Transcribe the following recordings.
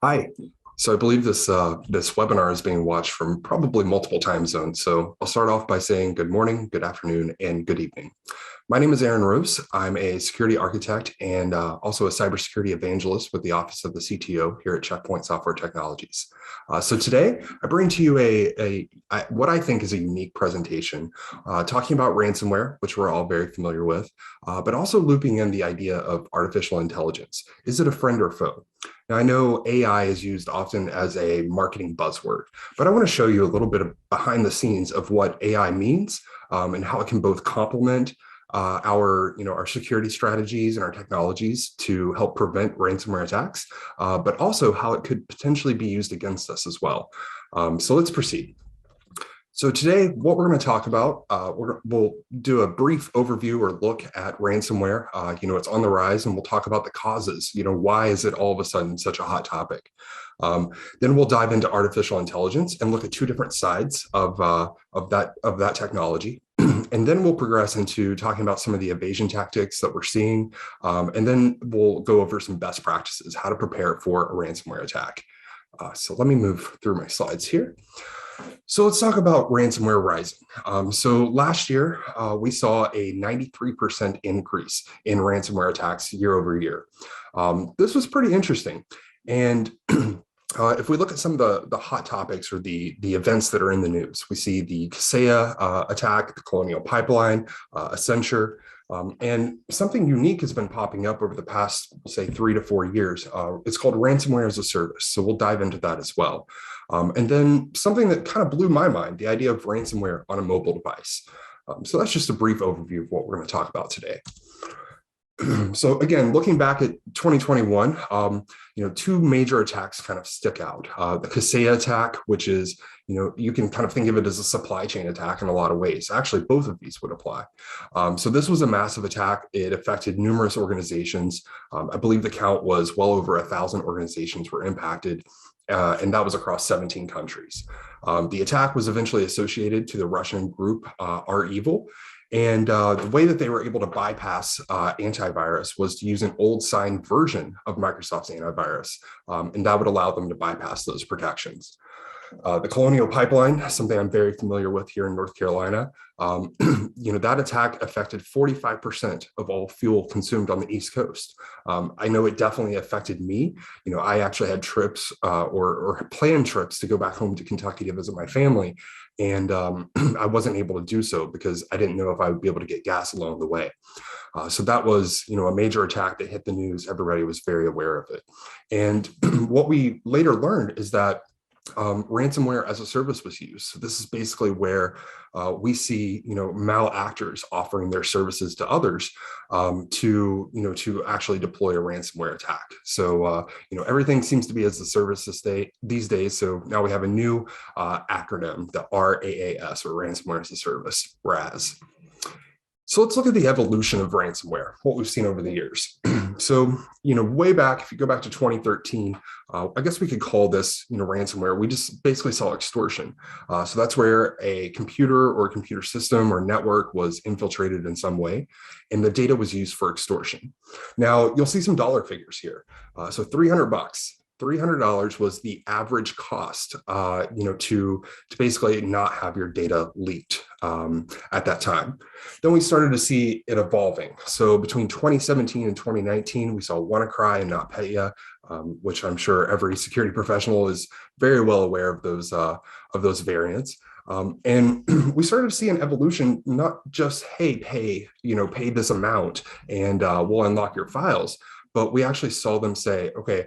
Hi. So I believe this webinar is being watched from probably multiple time zones. So I'll start off by saying good morning, good afternoon, and good evening. My name is Aaron Rose. I'm a security architect and also a cybersecurity evangelist with the Office of the CTO here at Checkpoint Software Technologies. So today I bring to you what I think is a unique presentation talking about ransomware, which we're all very familiar with, but also looping in the idea of artificial intelligence. Is it a friend or foe? Now, I know AI is used often as a marketing buzzword, but I want to show you a little bit of behind the scenes of what AI means and how it can both complement our security strategies and our technologies to help prevent ransomware attacks, but also how it could potentially be used against us as well. So let's proceed. So today, what we're going to talk about, we'll do a brief overview or look at ransomware. It's on the rise, and we'll talk about the causes. Why is it all of a sudden such a hot topic? Then we'll dive into artificial intelligence and look at two different sides of that technology. And then we'll progress into talking about some of the evasion tactics that we're seeing. And then we'll go over some best practices, how to prepare for a ransomware attack. So let me move through my slides here. So let's talk about Ransomware Rising. So last year, we saw a 93% increase in ransomware attacks year over year. This was pretty interesting. And if we look at some of the hot topics or the events that are in the news, we see the Kaseya attack, the Colonial Pipeline, Accenture, and something unique has been popping up over the past, say, 3 to 4 years. It's called Ransomware as a Service. So we'll dive into that as well. And then something that kind of blew my mind, the idea of ransomware on a mobile device. So that's just a brief overview of what we're going to talk about today. So again, looking back at 2021, two major attacks kind of stick out. The Kaseya attack, which is, you can kind of think of it as a supply chain attack in a lot of ways. Actually, both of these would apply. So this was a massive attack. It affected numerous organizations. I believe the count was well over 1,000 organizations were impacted. And that was across 17 countries. The attack was eventually associated to the Russian group REvil. And the way that they were able to bypass antivirus was to use an old signed version of Microsoft's antivirus. And that would allow them to bypass those protections. The Colonial Pipeline, something I'm very familiar with here in North Carolina, that attack affected 45% of all fuel consumed on the East Coast. I know it definitely affected me. I actually had trips or planned trips to go back home to Kentucky to visit my family. And I wasn't able to do so because I didn't know if I would be able to get gas along the way. So that was, a major attack that hit the news. Everybody was very aware of it. And what we later learned is that ransomware as a service was used. So this is basically where we see, malactors offering their services to others to actually deploy a ransomware attack. So, everything seems to be as a service these days. So now we have a new acronym, the RAAS, or Ransomware as a Service, RAS. So let's look at the evolution of ransomware, what we've seen over the years. So, way back, if you go back to 2013, I guess we could call this, ransomware. We just basically saw extortion. So that's where a computer or a computer system or network was infiltrated in some way, and the data was used for extortion. Now, you'll see some dollar figures here. So $300. $300 was the average cost, to basically not have your data leaked at that time. Then we started to see it evolving. So between 2017 and 2019, we saw WannaCry and NotPetya, which I'm sure every security professional is very well aware of those variants. And we started to see an evolution, not just, hey, pay this amount and we'll unlock your files, but we actually saw them say, okay,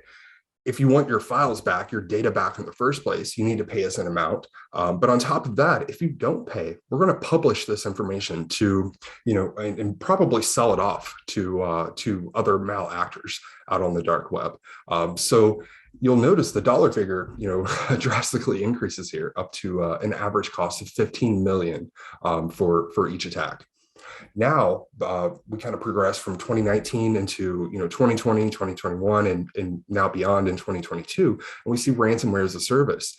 if you want your files back, your data back in the first place, you need to pay us an amount. But on top of that, if you don't pay, we're going to publish this information to, and probably sell it off to other malactors out on the dark web. So you'll notice the dollar figure, drastically increases here up to an average cost of 15 million for each attack. Now, we kind of progress from 2019 into 2020, 2021, and now beyond in 2022, and we see ransomware as a service.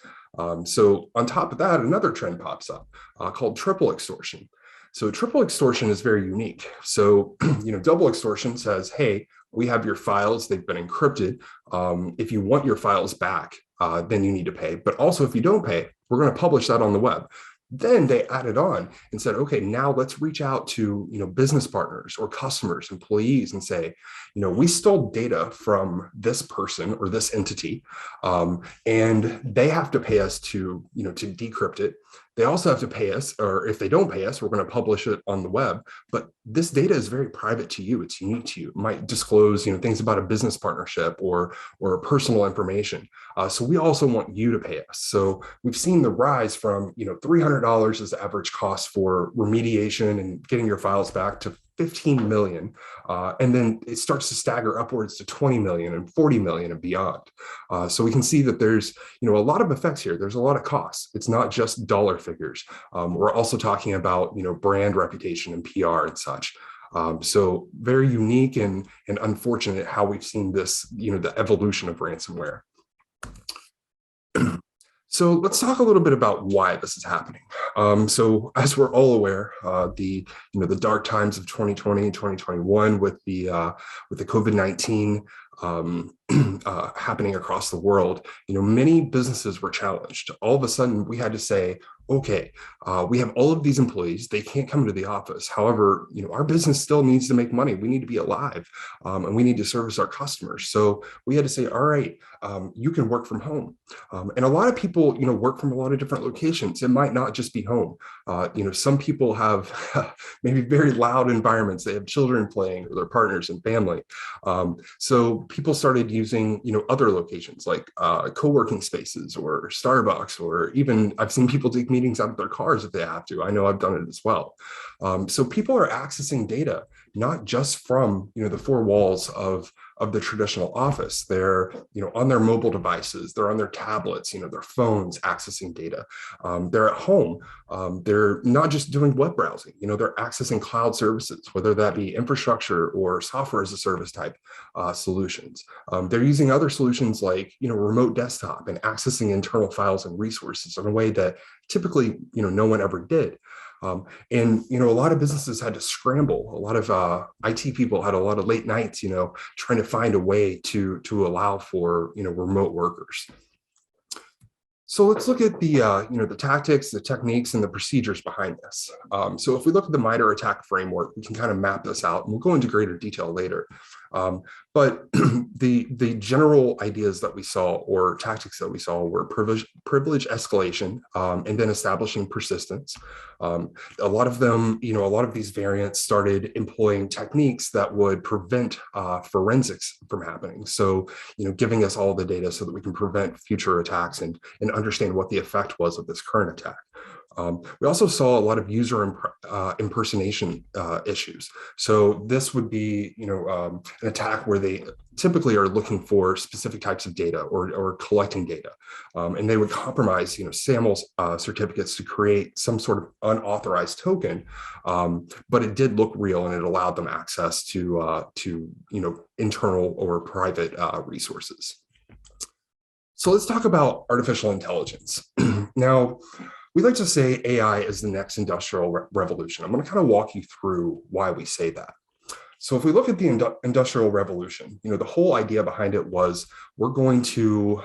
So on top of that, another trend pops up called triple extortion. So triple extortion is very unique. So, double extortion says, hey, We have your files, they've been encrypted. If you want your files back, then you need to pay. But also, if you don't pay, we're going to publish that on the web. Then they added on and said, okay, now let's reach out to, business partners or customers, employees, and say, we stole data from this person or this entity, and they have to pay us to decrypt it. They also have to pay us, or if they don't pay us, we're going to publish it on the web. But this data is very private to you. It's unique to you. It might disclose, things about a business partnership or personal information. So we also want you to pay us. So we've seen the rise from, $300 is the average cost for remediation and getting your files back to 15 million. And then it starts to stagger upwards to 20 million and 40 million and beyond. So we can see that there's, a lot of effects here. There's a lot of costs. It's not just dollar figures. We're also talking about, brand reputation and PR and such. So very unique and unfortunate how we've seen this, the evolution of ransomware. So let's talk a little bit about why this is happening. So as we're all aware, the dark times of 2020 and 2021 with the COVID-19 happening across the world, many businesses were challenged. All of a sudden, we had to say, okay, we have all of these employees, they can't come to the office. However, our business still needs to make money. We need to be alive, and we need to service our customers. So we had to say, all right, you can work from home. And a lot of people, work from a lot of different locations. It might not just be home. Some people have maybe very loud environments. They have children playing or their partners and family. So people started using, other locations like co-working spaces or Starbucks, or even I've seen people take meetings out of their cars if they have to. I know I've done it as well. So people are accessing data, not just from, the four walls of the traditional office. They're, on their mobile devices, they're on their tablets, their phones accessing data. They're at home. They're not just doing web browsing, they're accessing cloud services, whether that be infrastructure or software as a service type solutions. They're using other solutions like, remote desktop and accessing internal files and resources in a way that typically, no one ever did. And, a lot of businesses had to scramble. A lot of IT people had a lot of late nights, trying to find a way to allow for, remote workers. So let's look at the, the tactics, the techniques, and the procedures behind this. So if we look at the MITRE attack framework, we can kind of map this out, and we'll go into greater detail later. But the general ideas that we saw, or tactics that we saw, were privilege escalation, and then establishing persistence. A lot of them, a lot of these variants started employing techniques that would prevent forensics from happening. So, giving us all the data so that we can prevent future attacks and understand what the effect was of this current attack. We also saw a lot of user impersonation issues. So this would be, an attack where they typically are looking for specific types of data or collecting data, and they would compromise, SAML certificates to create some sort of unauthorized token, but it did look real and it allowed them access to internal or private resources. So let's talk about artificial intelligence. Now, we like to say AI is the next industrial revolution. I'm going to kind of walk you through why we say that. So if we look at the Industrial Revolution, the whole idea behind it was we're going to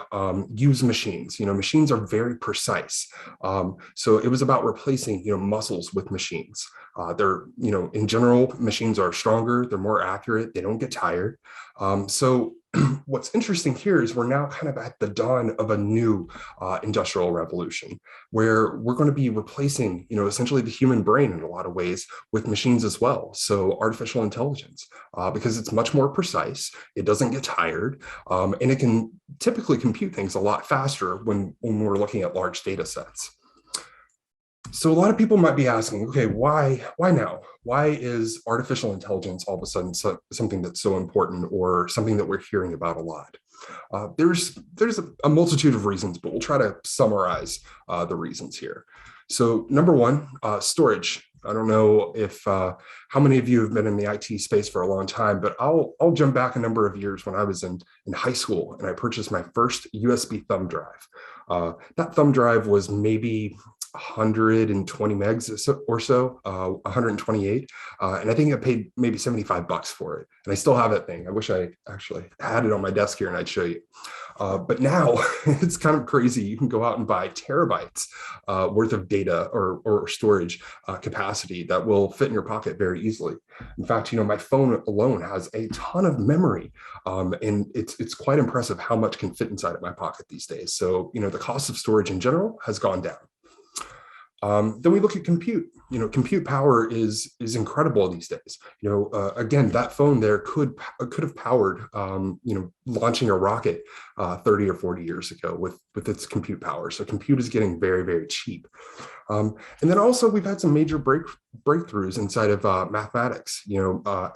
use machines. Machines are very precise. So it was about replacing, muscles with machines. They're, in general, machines are stronger, they're more accurate, they don't get tired. So what's interesting here is we're now kind of at the dawn of a new industrial revolution, where we're going to be replacing, essentially the human brain in a lot of ways with machines as well. So artificial intelligence, because it's much more precise, it doesn't get tired, and it can typically compute things a lot faster when we're looking at large data sets. So a lot of people might be asking, okay, why now? Why is artificial intelligence all of a sudden something that's so important, or something that we're hearing about a lot? There's a multitude of reasons, but we'll try to summarize the reasons here. So number one, storage. I don't know if how many of you have been in the IT space for a long time, but I'll jump back a number of years when I was in high school and I purchased my first USB thumb drive. That thumb drive was maybe 120 megs or so, 128. And I think I paid maybe $75 for it. And I still have that thing. I wish I actually had it on my desk here and I'd show you. But now it's kind of crazy. You can go out and buy terabytes worth of data or storage capacity that will fit in your pocket very easily. In fact, my phone alone has a ton of memory, and it's quite impressive how much can fit inside of my pocket these days. So, the cost of storage in general has gone down. Then we look at compute. Compute power is incredible these days. Again, that phone there could have powered, launching a rocket 30 or 40 years ago with its compute power. So compute is getting very, very cheap. And then also we've had some major breakthroughs inside of mathematics.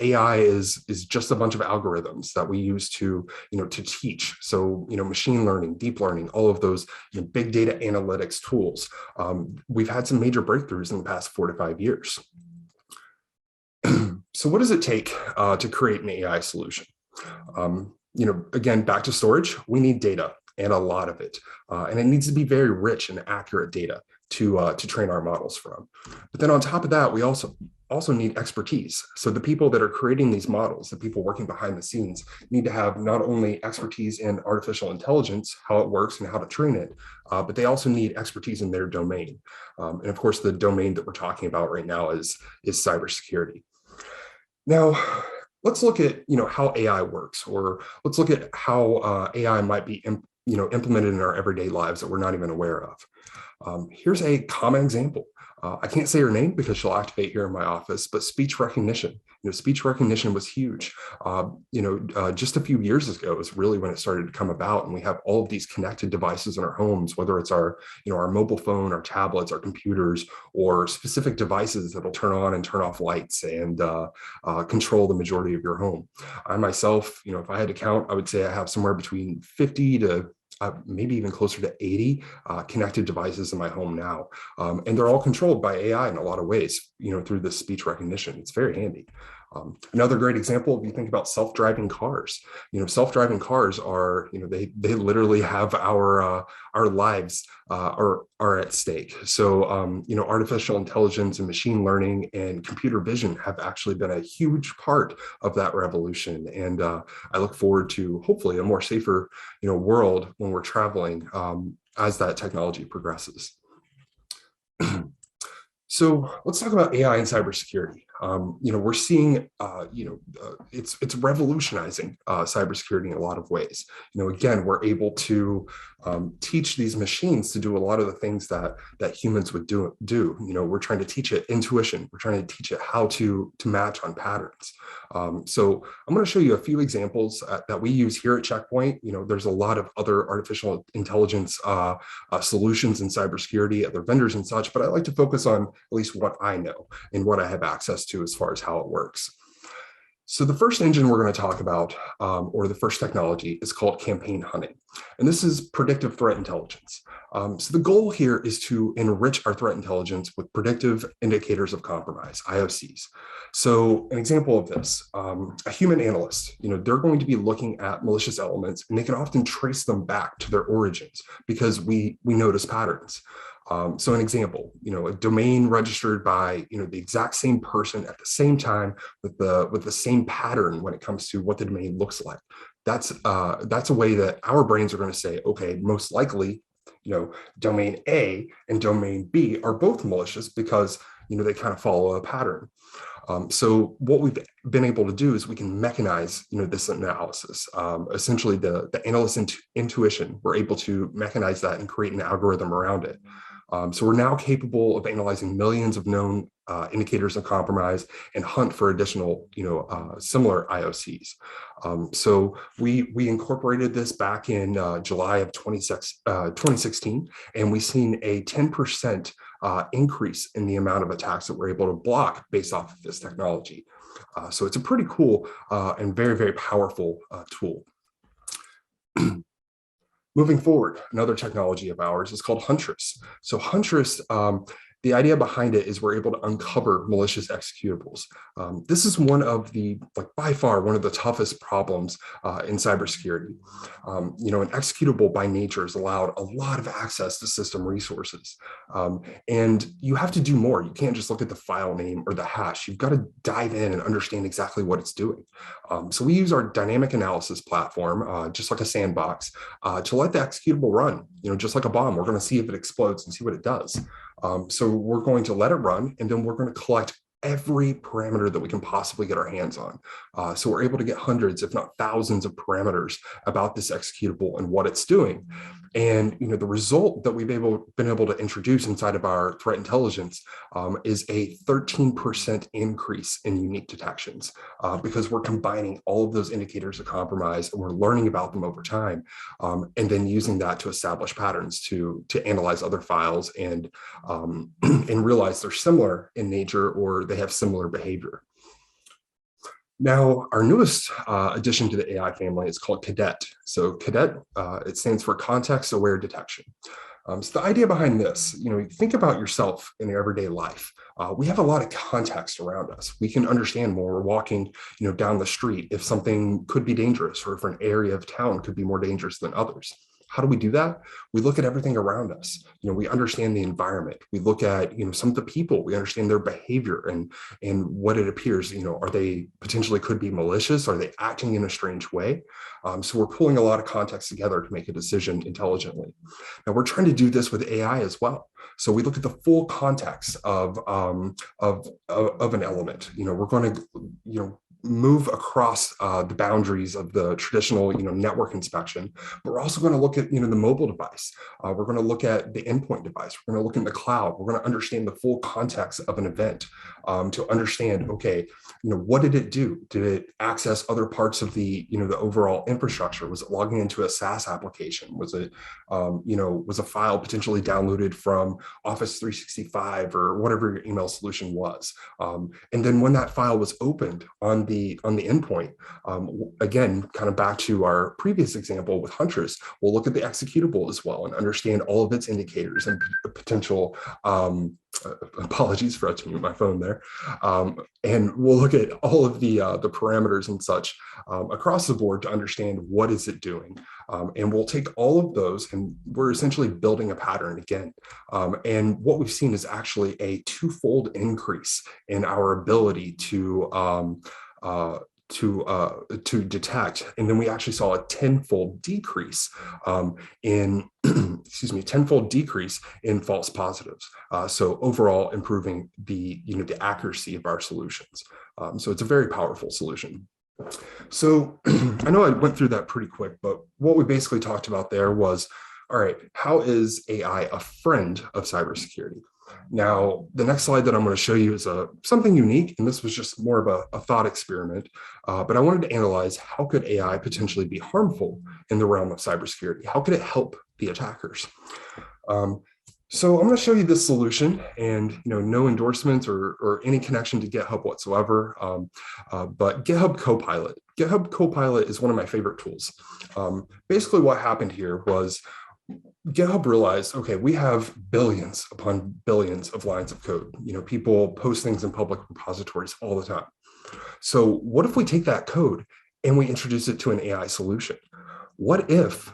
AI is just a bunch of algorithms that we use to teach. So machine learning, deep learning, all of those big data analytics tools. We've had some major breakthroughs in the past 4 to 5 years. So what does it take to create an AI solution? Again, back to storage, we need data and a lot of it. And it needs to be very rich and accurate data to train our models from. But then on top of that, we also need expertise. So the people that are creating these models, the people working behind the scenes, need to have not only expertise in artificial intelligence, how it works and how to train it, but they also need expertise in their domain. And of course, the domain that we're talking about right now is cybersecurity. Now, let's look at how AI works, or let's look at how AI might be implemented in our everyday lives that we're not even aware of. Here's a common example. I can't say her name because she'll activate here in my office, but speech recognition. Speech recognition was huge. Just a few years ago is really when it started to come about, and we have all of these connected devices in our homes, whether it's our mobile phone, our tablets, our computers, or specific devices that'll turn on and turn off lights and control the majority of your home. I myself, if I had to count, I would say I have somewhere between 50 to maybe even closer to 80 connected devices in my home now. And they're all controlled by AI in a lot of ways, through this speech recognition. It's very handy. Another great example, if you think about self-driving cars, self-driving cars are, they literally have our lives are at stake. So, artificial intelligence and machine learning and computer vision have actually been a huge part of that revolution. And I look forward to hopefully a more safer, world when we're traveling as that technology progresses. So let's talk about AI and cybersecurity. We're seeing, it's revolutionizing cybersecurity in a lot of ways. Again, we're able to teach these machines to do a lot of the things that humans would do. We're trying to teach it intuition. We're trying to teach it how to match on patterns. So I'm going to show you a few examples that we use here at Checkpoint. There's a lot of other artificial intelligence solutions in cybersecurity, other vendors and such, but I like to focus on at least what I know and what I have access to as far as how it works. So the first engine we're going to talk about, or the first technology, is called campaign hunting. And this is predictive threat intelligence. So the goal here is to enrich our threat intelligence with predictive indicators of compromise, IOCs. So an example of this, a human analyst, they're going to be looking at malicious elements, and they can often trace them back to their origins because we notice patterns. So an example, a domain registered by, the exact same person at the same time with the same pattern when it comes to what the domain looks like. That's a way that our brains are going to say, okay, most likely, domain A and domain B are both malicious because, they kind of follow a pattern. So what we've been able to do is we can mechanize, this analysis. Essentially, the analyst intuition, we're able to mechanize that and create an algorithm around it. So we're now capable of analyzing millions of known indicators of compromise and hunt for additional, similar IOCs. So we incorporated this back in July of 2016, and we've seen a 10% increase in the amount of attacks that we're able to block based off of this technology. So it's a pretty cool and very, very powerful tool. Moving forward, another technology of ours is called Huntress. So Huntress The idea behind it is we're able to uncover malicious executables. This is one of the, by far, one of the toughest problems in cybersecurity. An executable by nature is allowed a lot of access to system resources. And you have to do more. You can't just look at the file name or the hash. You've got to dive in and understand exactly what it's doing. So we use our dynamic analysis platform, just like a sandbox, to let the executable run. Just like a bomb, we're going to see if it explodes and see what it does. So we're going to let it run, and then we're going to collect every parameter that we can possibly get our hands on. So we're able to get hundreds, if not thousands, of parameters about this executable and what it's doing. And the result that we've been able to introduce inside of our threat intelligence is a 13% increase in unique detections, because we're combining all of those indicators of compromise, and we're learning about them over time, and then using that to establish patterns to analyze other files and realize they're similar in nature or they have similar behavior. Now, our newest addition to the AI family is called Cadet. So Cadet, it stands for Context-Aware Detection. So the idea behind this, think about yourself in your everyday life. We have a lot of context around us. We can understand when we're walking, down the street, if something could be dangerous or if an area of town could be more dangerous than others. How do we do that? We look at everything around us. We understand the environment. We look at, some of the people. We understand their behavior and what it appears. Are they potentially could be malicious? Are they acting in a strange way? So we're pulling a lot of context together to make a decision intelligently. Now we're trying to do this with AI as well. So we look at the full context of an element. We're going to move across the boundaries of the traditional network inspection, but we're also going to look at the mobile device. We're going to look at the endpoint device. We're going to look in the cloud. We're going to understand the full context of an event to understand, okay, what did it do? Did it access other parts of the the overall infrastructure? Was it logging into a SaaS application? Was it was a file potentially downloaded from Office 365 or whatever your email solution was? And then when that file was opened on the endpoint, again, kind of back to our previous example with Huntress, we'll look at the executable as well and understand all of its indicators and potential apologies for to mute my phone there. And we'll look at all of the parameters and such across the board to understand what is it doing. And we'll take all of those and we're essentially building a pattern again. And what we've seen is actually a twofold increase in our ability to detect, and then we actually saw a tenfold decrease in tenfold decrease in false positives. So overall, improving the the accuracy of our solutions. So it's a very powerful solution. So I know I went through that pretty quick, but what we basically talked about there was, all right, how is AI a friend of cybersecurity? Now, the next slide that I'm going to show you is something unique, and this was just more of a thought experiment, but I wanted to analyze how could AI potentially be harmful in the realm of cybersecurity? How could it help the attackers? So I'm going to show you this solution, and no endorsements or any connection to GitHub whatsoever, but GitHub CoPilot. GitHub CoPilot is one of my favorite tools. Basically what happened here was GitHub realized, okay, we have billions upon billions of lines of code. People post things in public repositories all the time. So what if we take that code and we introduce it to an AI solution? What if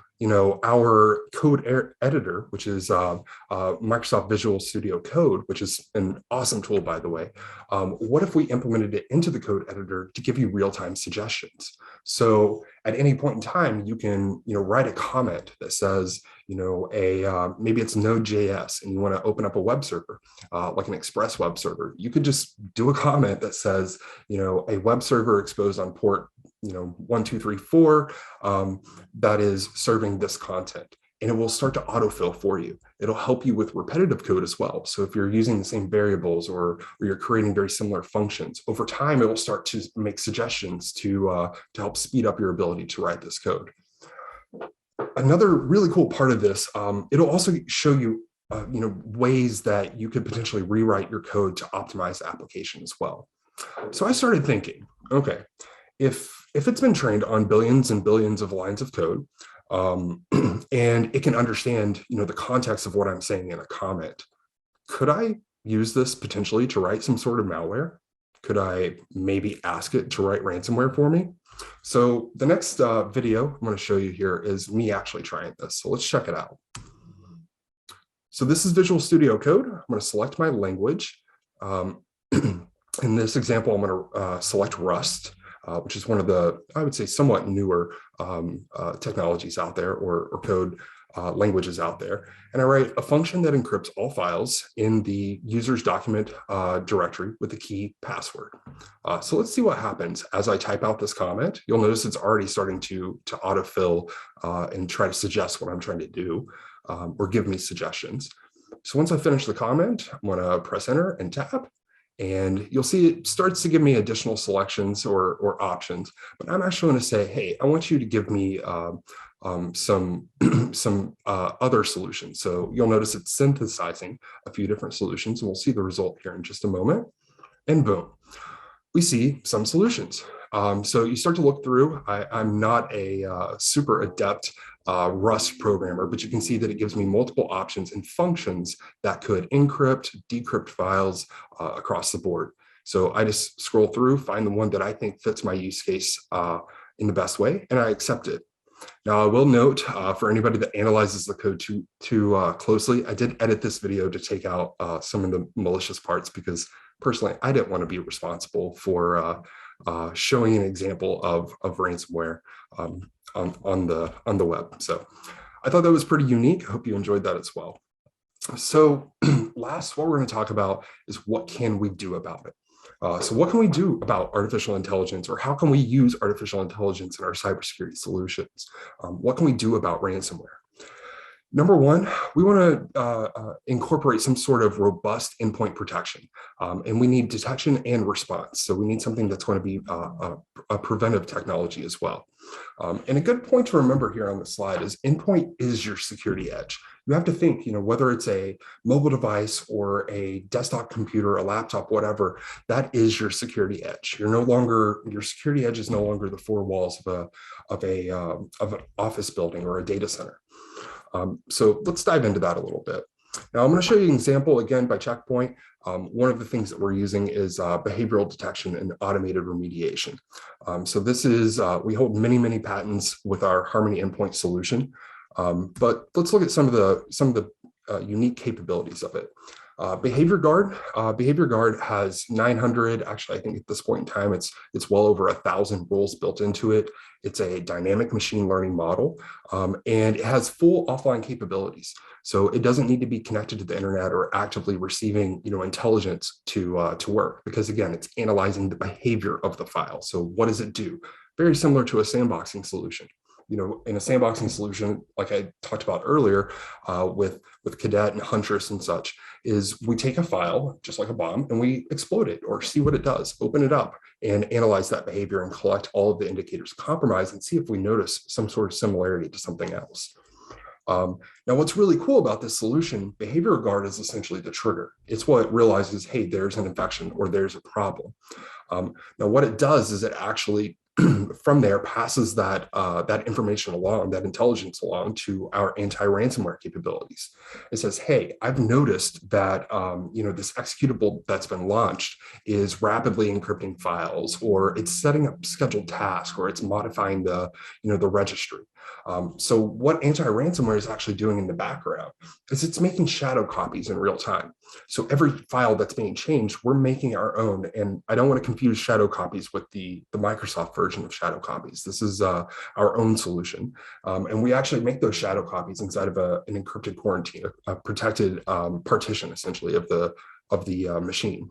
our code editor, which is Microsoft Visual Studio Code, which is an awesome tool, by the way, what if we implemented it into the code editor to give you real-time suggestions? So at any point in time, you can write a comment that says, maybe it's Node.js and you want to open up a web server, like an Express web server. You could just do a comment that says, a web server exposed on port 1234 that is serving this content, and it will start to autofill for you. It'll help you with repetitive code as well. So if you're using the same variables or you're creating very similar functions, over time it will start to make suggestions to help speed up your ability to write this code. Another really cool part of this, it'll also show you ways that you could potentially rewrite your code to optimize the application as well. So I started thinking, okay, if it's been trained on billions and billions of lines of code, and it can understand, the context of what I'm saying in a comment, could I use this potentially to write some sort of malware? Could I maybe ask it to write ransomware for me? So the next video I'm going to show you here is me actually trying this. So let's check it out. So this is Visual Studio Code. I'm going to select my language. In this example, I'm going to select Rust, which is one of the, I would say, somewhat newer technologies out there, or code languages out there. And I write a function that encrypts all files in the user's document directory with the key password. So let's see what happens as I type out this comment. You'll notice it's already starting to autofill and try to suggest what I'm trying to do, or give me suggestions. So once I finish the comment, I'm going to press enter and tab. And you'll see it starts to give me additional selections or options, but I'm actually going to say, hey, I want you to give me some other solutions. So you'll notice it's synthesizing a few different solutions, and we'll see the result here in just a moment. And boom, we see some solutions. So you start to look through. I'm not a super adept Rust programmer, but you can see that it gives me multiple options and functions that could encrypt, decrypt files across the board. So I just scroll through, find the one that I think fits my use case in the best way, and I accept it. Now, I will note for anybody that analyzes the code too closely, I did edit this video to take out some of the malicious parts, because personally, I didn't want to be responsible for showing an example of ransomware on the web. So I thought that was pretty unique. I hope you enjoyed that as well. So last, what we're going to talk about is what can we do about it? So what can we do about artificial intelligence, or how can we use artificial intelligence in our cybersecurity solutions? What can we do about ransomware? Number one, we want to incorporate some sort of robust endpoint protection, and we need detection and response. So we need something that's going to be a preventive technology as well. And a good point to remember here on the slide is endpoint is your security edge. You have to think, whether it's a mobile device or a desktop computer, a laptop, whatever, that is your security edge. Your security edge is no longer the four walls of an office building or a data center. So let's dive into that a little bit. Now I'm going to show you an example again by Checkpoint. One of the things that we're using is behavioral detection and automated remediation. So this is, we hold many patents with our Harmony endpoint solution. But let's look at some of the unique capabilities of it. Behavior Guard has 900, actually I think at this point in time it's well over 1,000 rules built into it. It's a dynamic machine learning model, and it has full offline capabilities. So it doesn't need to be connected to the internet or actively receiving intelligence to work, because again, it's analyzing the behavior of the file. So what does it do? Very similar to a sandboxing solution. In a sandboxing solution, like I talked about earlier, with Cadet and Huntress and such, is we take a file, just like a bomb, and we explode it or see what it does, open it up and analyze that behavior and collect all of the indicators of compromise and see if we notice some sort of similarity to something else. Now, what's really cool about this solution, Behavior Guard is essentially the trigger. It's what realizes, hey, there's an infection or there's a problem. Now, what it does is it actually from there passes that information along, that intelligence along to our anti-ransomware capabilities. It says, hey, I've noticed that this executable that's been launched is rapidly encrypting files, or it's setting up scheduled tasks, or it's modifying the registry. So what anti-ransomware is actually doing in the background is it's making shadow copies in real time. So every file that's being changed, we're making our own. And I don't want to confuse shadow copies with the Microsoft version of shadow copies. This is our own solution. And we actually make those shadow copies inside of an encrypted quarantine, a protected partition, essentially, of the machine.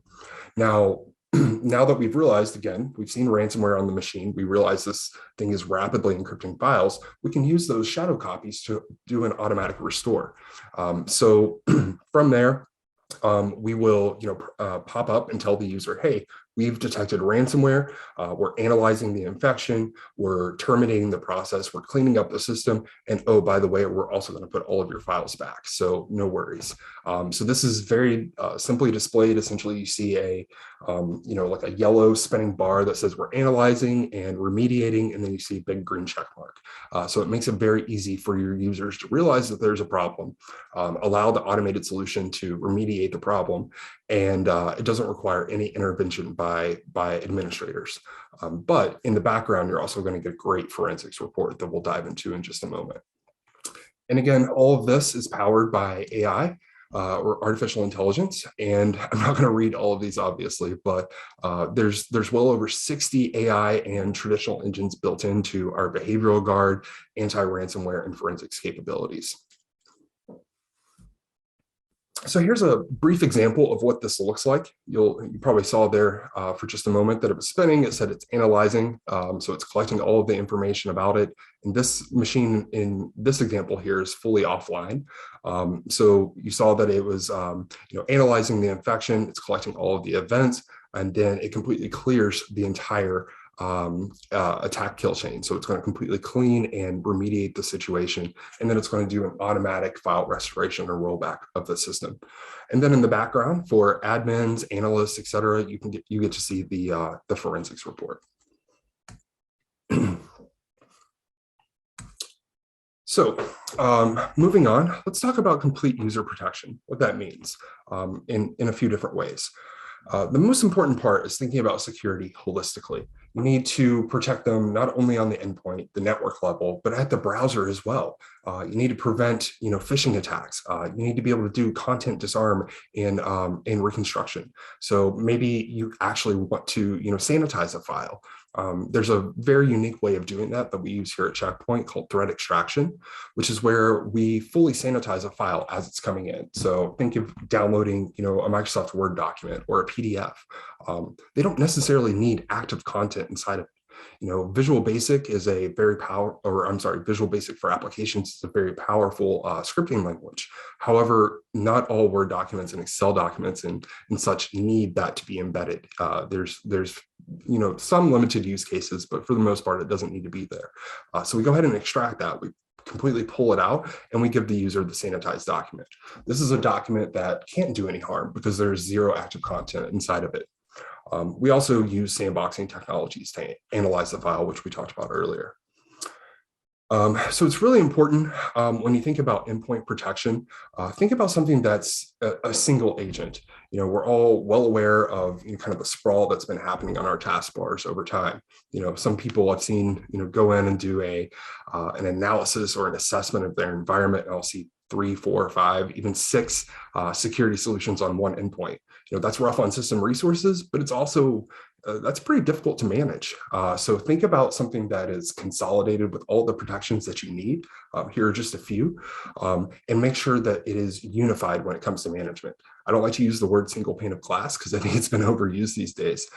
Now that we've realized, again, we've seen ransomware on the machine, we realize this thing is rapidly encrypting files, we can use those shadow copies to do an automatic restore. So from there, we will pop up and tell the user, hey, We've detected ransomware, we're analyzing the infection, we're terminating the process, we're cleaning up the system, and oh, by the way, we're also going to put all of your files back, so no worries. So this is very simply displayed. Essentially, you see a, like a yellow spinning bar that says we're analyzing and remediating, and then you see a big green check mark. So it makes it very easy for your users to realize that there's a problem, allow the automated solution to remediate the problem, and it doesn't require any intervention by administrators. But in the background, you're also going to get a great forensics report that we'll dive into in just a moment. And again, all of this is powered by AI, or artificial intelligence. And I'm not going to read all of these, obviously, but there's well over 60 AI and traditional engines built into our behavioral guard, anti-ransomware, and forensics capabilities. So here's a brief example of what this looks like. You probably saw there for just a moment that it was spinning. It said it's analyzing, so it's collecting all of the information about it. And this machine in this example here is fully offline. So you saw that it was analyzing the infection. It's collecting all of the events, and then it completely clears the entire attack kill chain. So it's going to completely clean and remediate the situation. And then it's going to do an automatic file restoration or rollback of the system. And then in the background for admins, analysts, et cetera, you get to see the forensics report. So moving on, let's talk about complete user protection, what that means in a few different ways. The most important part is thinking about security holistically. You need to protect them not only on the endpoint, the network level, but at the browser as well. You need to prevent, phishing attacks. You need to be able to do content disarm in reconstruction. So maybe you actually want to, sanitize a file. There's a very unique way of doing that we use here at Checkpoint called threat extraction, which is where we fully sanitize a file as it's coming in. So think of downloading, a Microsoft Word document or a PDF. They don't necessarily need active content inside of it. Visual Basic is a very Visual Basic for applications is a very powerful scripting language. However, not all Word documents and Excel documents and such need that to be embedded. There's some limited use cases, but for the most part, it doesn't need to be there. So we go ahead and extract that. We completely pull it out and we give the user the sanitized document. This is a document that can't do any harm because there's zero active content inside of it. We also use sandboxing technologies to analyze the file, which we talked about earlier. So it's really important when you think about endpoint protection, think about something that's a single agent. We're all well aware of kind of the sprawl that's been happening on our taskbars over time. Some people I've seen go in and do an analysis or an assessment of their environment, and I'll see 3, 4, 5, even 6 security solutions on one endpoint. That's rough on system resources, but it's also that's pretty difficult to manage. So think about something that is consolidated with all the protections that you need. Here are just a few, and make sure that it is unified when it comes to management. I don't like to use the word single pane of glass because I think it's been overused these days.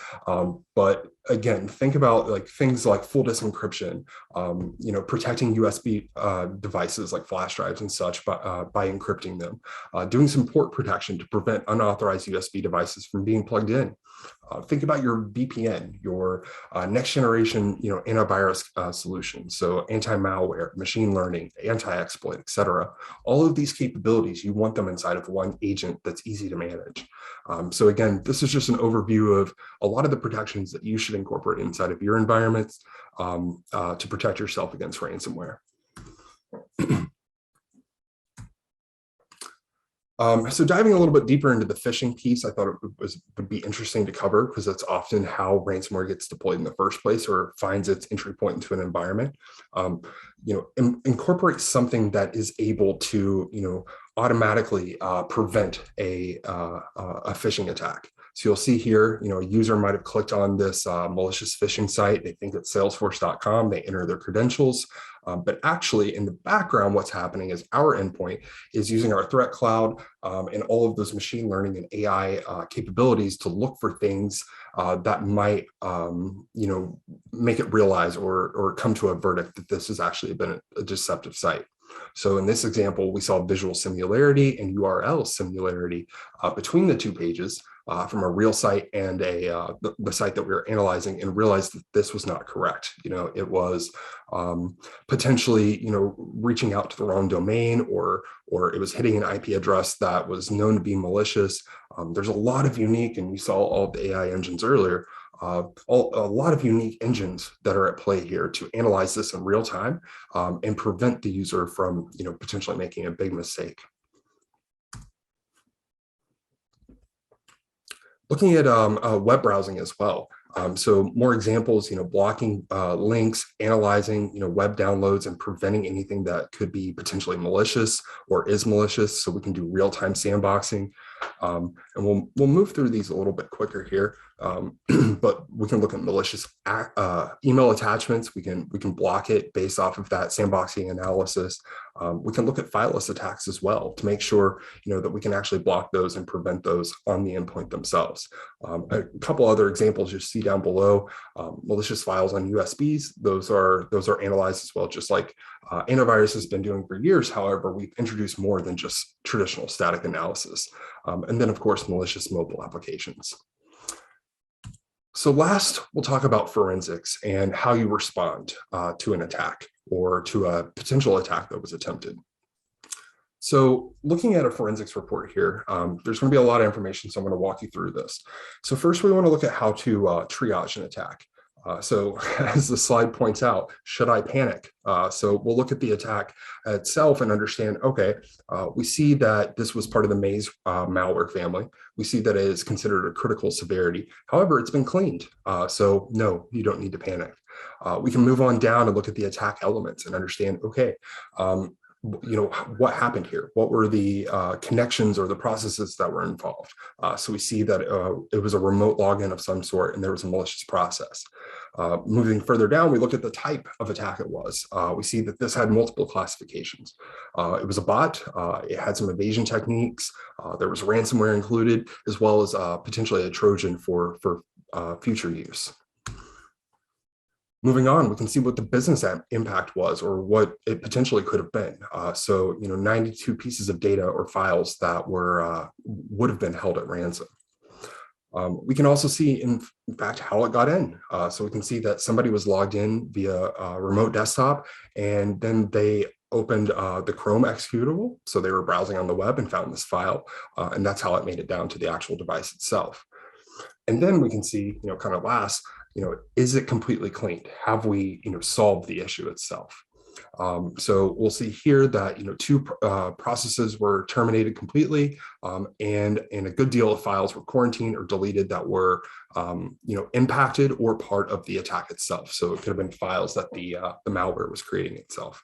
But again, think about things like full disk encryption, protecting USB devices like flash drives and such by encrypting them, doing some port protection to prevent unauthorized USB devices from being plugged in. Think about your VPN, your next generation, antivirus solution. So anti-malware, machine learning, anti-exploit, et cetera. All of these capabilities, you want them inside of one agent that's easy to manage. So again, this is just an overview of a lot of the protections that you should incorporate inside of your environments to protect yourself against ransomware. So diving a little bit deeper into the phishing piece, I thought it would be interesting to cover because that's often how ransomware gets deployed in the first place or finds its entry point into an environment. Incorporate something that is able to, automatically prevent a phishing attack. So you'll see here, a user might have clicked on this malicious phishing site. They think it's salesforce.com. They enter their credentials. But actually, in the background, what's happening is our endpoint is using our threat cloud and all of those machine learning and AI capabilities to look for things that might, make it realize or come to a verdict that this has actually been a deceptive site. So in this example, we saw visual similarity and URL similarity between the two pages. from a real site and the site that we were analyzing, and realized that this was not correct. It was potentially, reaching out to the wrong domain, or it was hitting an IP address that was known to be malicious. There's a lot of unique, and you saw all the AI engines earlier, a lot of unique engines that are at play here to analyze this in real time and prevent the user from, potentially making a big mistake. Looking at web browsing as well. So more examples, blocking links, analyzing, web downloads, and preventing anything that could be potentially malicious or is malicious. So we can do real-time sandboxing. And we'll move through these a little bit quicker here. But we can look at malicious email attachments. We can block it based off of that sandboxing analysis. We can look at fileless attacks as well to make sure that we can actually block those and prevent those on the endpoint themselves. A couple other examples you see down below: malicious files on USBs. Those are analyzed as well, just like antivirus has been doing for years. However, we've introduced more than just traditional static analysis. And then, of course, malicious mobile applications. So last, we'll talk about forensics and how you respond to an attack or to a potential attack that was attempted. So looking at a forensics report here, there's going to be a lot of information, so I'm going to walk you through this. So first, we want to look at how to triage an attack. So as the slide points out, should I panic? So we'll look at the attack itself and understand, okay, we see that this was part of the Maze malware family. We see that it is considered a critical severity. However, it's been cleaned. So no, you don't need to panic. We can move on down and look at the attack elements and understand, okay, what happened here? What were the connections or the processes that were involved? So we see that it was a remote login of some sort, and there was a malicious process. Moving further down, we look at the type of attack it was. We see that this had multiple classifications. It was a bot. It had some evasion techniques. There was ransomware included, as well as potentially a Trojan for future use. Moving on, we can see what the business impact was, or what it potentially could have been. So, 92 pieces of data or files that would have been held at ransom. We can also see, in fact, how it got in. So we can see that somebody was logged in via a remote desktop, and then they opened the Chrome executable. So they were browsing on the web and found this file, and that's how it made it down to the actual device itself. And then we can see, kind of last, is it completely cleaned? Have we, solved the issue itself? So we'll see here that, two processes were terminated completely, and a good deal of files were quarantined or deleted that were, impacted or part of the attack itself. So it could have been files that the malware was creating itself.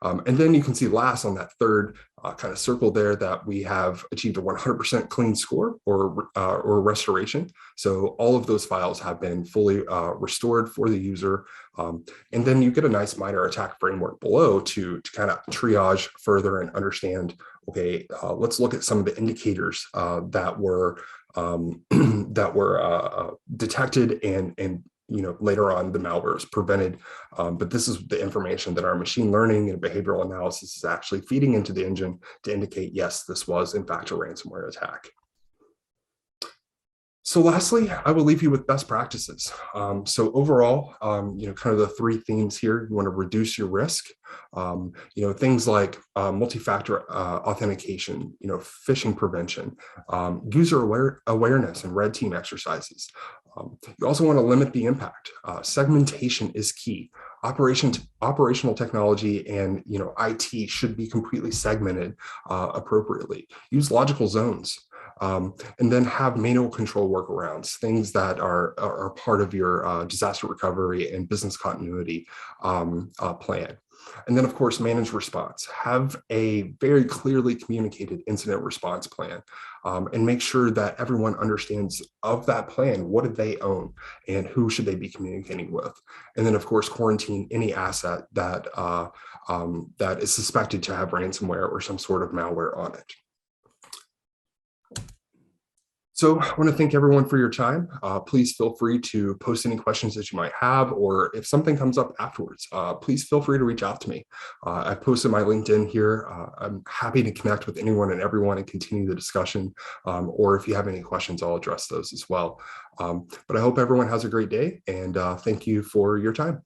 And then you can see last on that third kind of circle there that we have achieved a 100% clean score or restoration. So all of those files have been fully restored for the user. And then you get a nice minor attack framework below to kind of triage further and understand, okay, let's look at some of the indicators that were detected and later on the malware is prevented. But this is the information that our machine learning and behavioral analysis is actually feeding into the engine to indicate, yes, this was in fact a ransomware attack. So lastly, I will leave you with best practices. So overall, kind of the three themes here: you want to reduce your risk. Things like multi-factor authentication, phishing prevention, user awareness, and red team exercises. You also want to limit the impact. Segmentation is key. Operational technology and IT should be completely segmented appropriately. Use logical zones. And then have manual control workarounds, things that are part of your disaster recovery and business continuity plan. And then, of course, manage response. Have a very clearly communicated incident response plan, and make sure that everyone understands of that plan, what do they own and who should they be communicating with. And then, of course, quarantine any asset that is suspected to have ransomware or some sort of malware on it. So I want to thank everyone for your time. Please feel free to post any questions that you might have, or if something comes up afterwards, please feel free to reach out to me. I posted my LinkedIn here. I'm happy to connect with anyone and everyone and continue the discussion. Or if you have any questions, I'll address those as well. But I hope everyone has a great day, and thank you for your time.